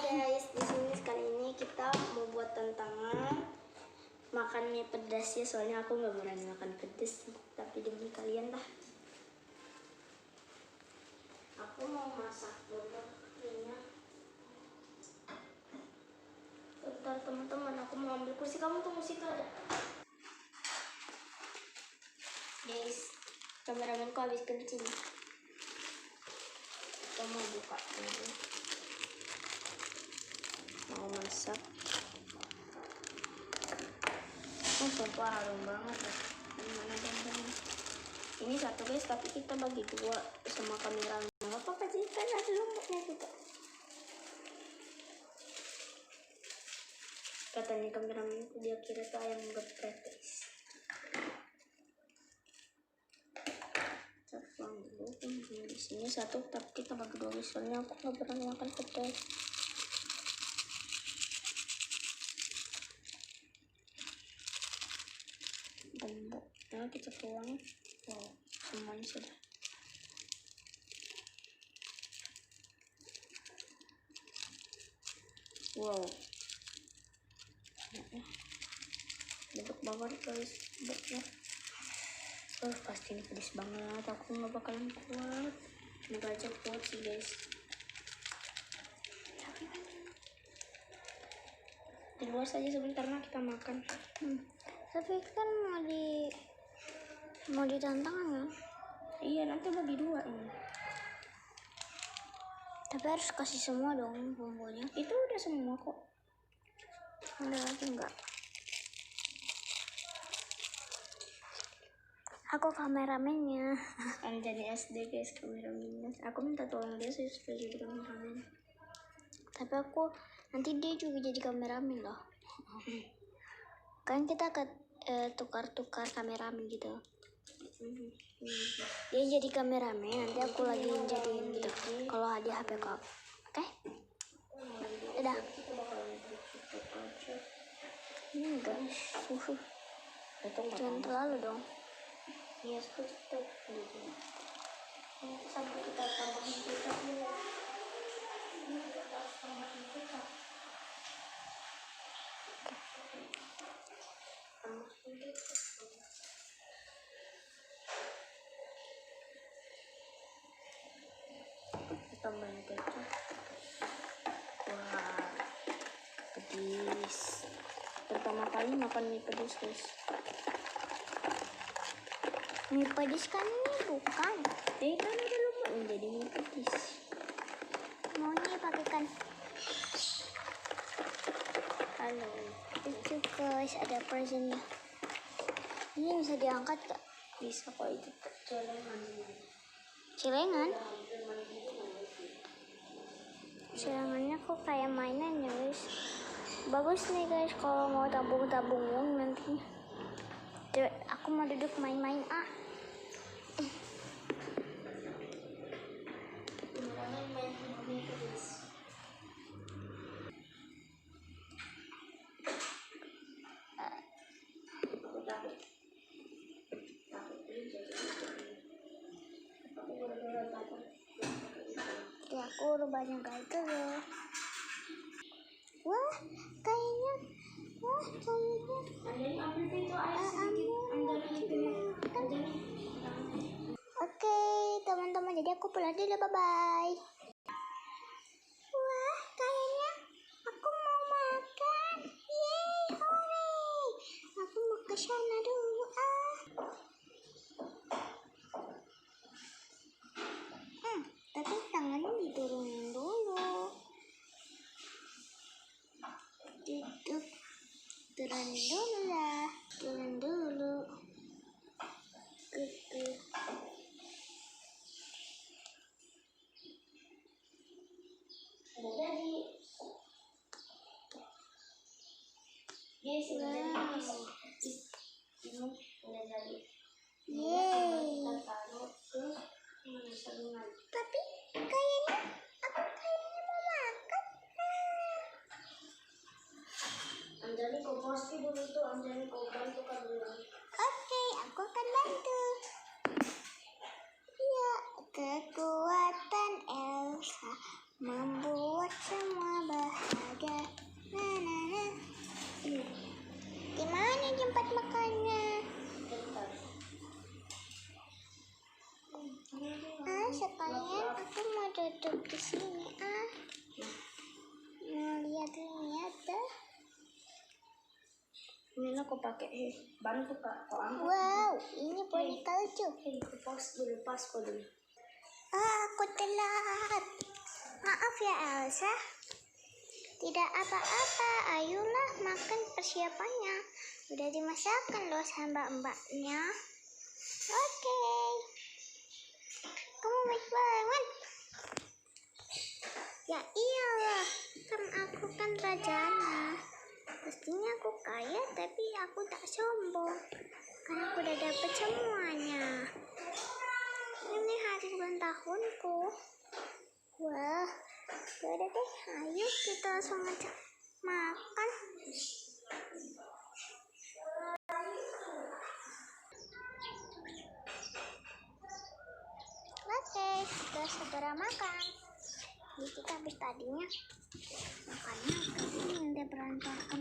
guys, di sini sekali ini kita mau buat tantangan makan mie pedas ya, soalnya aku nggak berani makan pedas sih, tapi demi kalian lah. Aku mau masak dulu minyak. Bentar teman-teman, aku mau ambil kursi, kamu tunggu situ aja. Guys, kameramenku habis kencing. Kita mau buka dulu. Mau masak. Oh, sumpah harum banget ya. Ini satu guys, tapi kita bagi dua sama kamera. Nggak apa-apa sih, kan ada lomboknya juga. Katanya kameramen dia kira itu ayam geprek guys. Tuang dulu. Di sini satu, tapi kita bagi dua guys, soalnya aku nggak berani makan pedas. Lomboknya kita tuang. Wow, semuanya sudah. Wow, bentuk banget guys, bentuknya. Pasti ini pedas banget, aku nggak bakalan kuat. Semoga aja kuat sih guys. Di luar saja sebentar, nah kita makan. Tapi kan mau ditantang kan? Iya, nanti bagi dua ini. Tapi harus kasih semua dong bumbunya. Itu udah semua kok. Ada lagi enggak? Aku kameramennya. Anjani SD guys, kameramennya. Aku minta tolong dia sih supaya jadi kameramen. Tapi aku nanti dia juga jadi kameramen loh. Kan kita tukar-tukar kameramen gitu. Dia jadi kameramen, nanti aku lagi jadiin gitu. Kalau hadiah HP kok. Oke? Udah. Ini guys. Jangan terlalu dong. Iya, cepet gitu. Sampai kita tambahin kecap dulu. Ini kita harus tambahin kecap. Tambahin kecap. Tambahin kecap. Wah, pedis. Pertama kali makan mie pedis guys. Mie pedis kan ini bukan. Kan ada lupa menjadi mie pedis. Maunya pakaikan. Halo. Itu guys, ada presentnya. Ini bisa diangkat gak? Bisa kok, itu celengan. Cilengan? Cilengannya kok kayak mainan ya guys. Bagus nih guys kalau mau tabung-tabung uang nanti. Aku mau duduk main-main Ya aku rubahnya kayak itu loh. Wah kayaknya Anjani ambil itu air sedikit. Anjani. Oke teman-teman, jadi aku pulang dulu, bye-bye. Wah kayaknya aku mau makan. Yeay, hore. Aku mau ke sana dulu tapi tangannya diturunin dulu. Turun dulu. Udah jadi. Guys, udah jadi guys. Ini udah jadi. Yeay. Kita taruh ke saringan. Tapi kayaknya mau makan. Anjani kau pasti dulu tuh, Anjani kau bantu kan dulu. Oke, aku akan bantu. Ya, kekuatan Elsa membuat semua bahagia. ini aku pakai bantu kak, kau angkat. Wow, ini boneka lucu. Pause dulu, kau dulu. Aku telat. Maaf ya Elsa. Tidak apa-apa, ayolah makan persiapannya. Udah dimasakkan loh sama mbaknya. Oke. Kamu baik banget. Ya iyalah, kan aku kan rajanya. Pastinya aku kaya, tapi aku tak sombong. Karena aku udah dapet semuanya. Ini hari ulang tahunku. Wah, yaudah deh, ayo kita langsung aja makan. Oke, kita segera makan. Jadi kita habis tadinya makannya ini udah berantakan.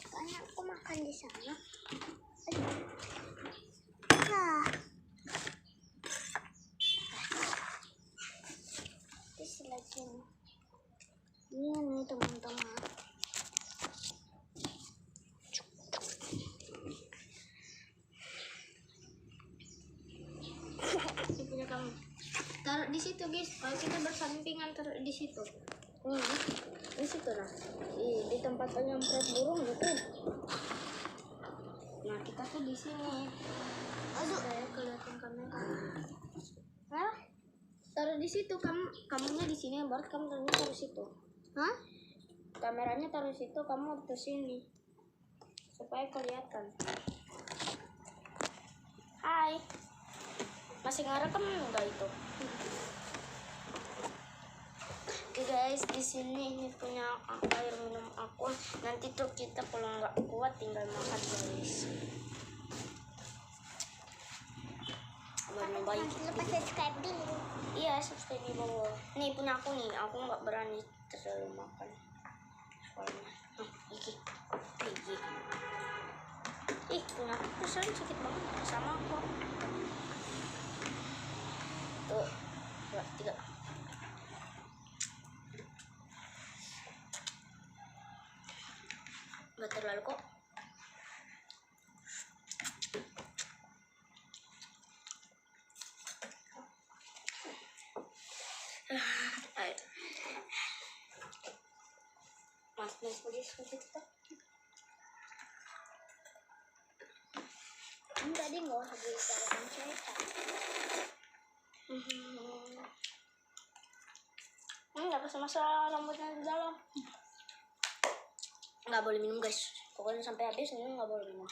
Karena aku makan di sana. Nah, terus lagi ini nih teman-teman. Ini punya kamu. Taruh di situ guys. Kalau kita bersampingan taruh di situ. Di situ nah. Di tempat penyempret burung gitu. Nah kita tuh di sini. Aduh, saya kelihatan kamera. Hah? Taruh di situ, kamunya di sini, baru kamu taruh situ. Hah? Kameranya taruh situ, kamu ke sini supaya kelihatan. Hai, masih ngerekam enggak itu? Oke guys, di sini ini punya air minum aku. Nanti tuh kita kalau nggak kuat tinggal makan guys. Baik. Lupa subscribe dulu. Iya, subscribe di bawah. Nih punya aku nih, aku nggak berani terlalu makan. Soalnya, iki. Punya aku soalnya sedikit banget sama aku. Tuh, 2, 3. Nggak terlalu kok. Mas please kita. Enggak deh, nggak usah bicarakan cerita. Nggak pasal masalah rambutnya di dalam. Nggak boleh minum guys. Pokoknya sampai habis minum nggak boleh minum.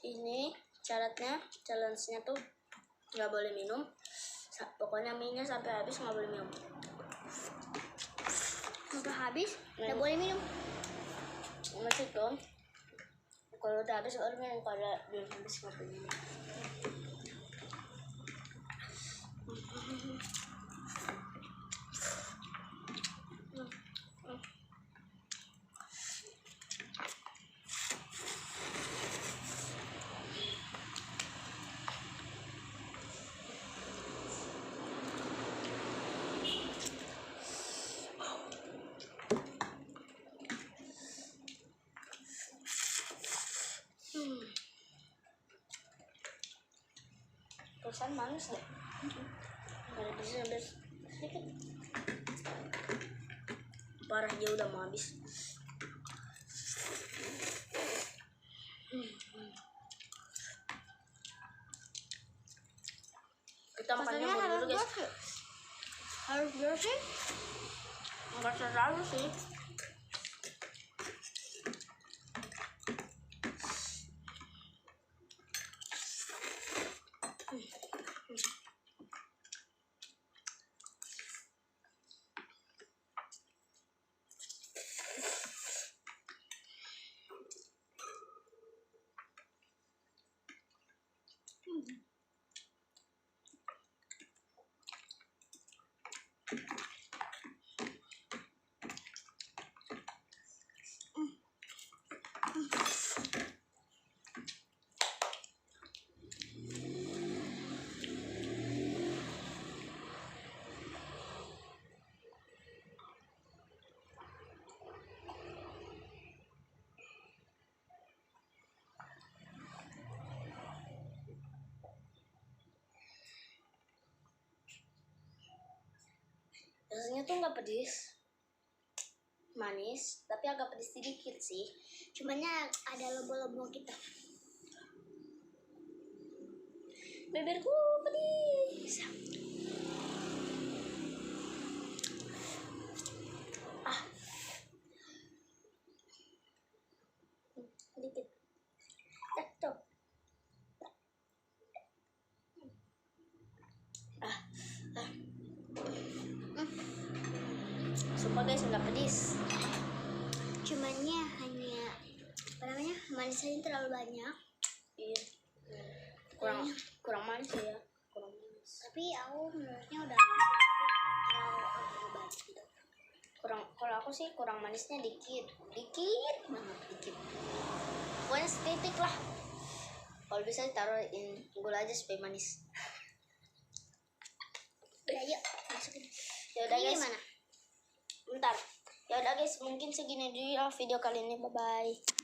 Ini challenge-nya tuh nggak boleh minum. Pokoknya minumnya sampai habis nggak boleh minum. Udah habis, nggak boleh minum. Maksud dong. Kalau udah habis baru minum, kalau belum habis nggak boleh minum. Perasaan manis deh. Ada bisa sedikit. Parah, dia udah mau habis. Kita makannya mau dulu guys. Harus bersih. Enggak terlalu sih. Rasanya tuh nggak pedes, manis, tapi agak pedes sedikit sih. Cumannya ada lobo-lobo gitu. Bibirku pedis. Sedikit. Cakep. Sumpah guys, nggak pedis. Cumannya hanya apa namanya, manisnya terlalu banyak. Iya. Kurang manis ya. Kurang manis. Tapi aku menurutnya udah terlalu banyak gitu. Kalau aku sih kurang manisnya dikit banget, dikit. Pokoknya setitik lah. Kalau bisa taruhin gula aja supaya manis. Udah, yuk masukin. Ya udah Ini guys. gimana? Bentar. Ya udah guys, mungkin segini dulu ya video kali ini. Bye bye.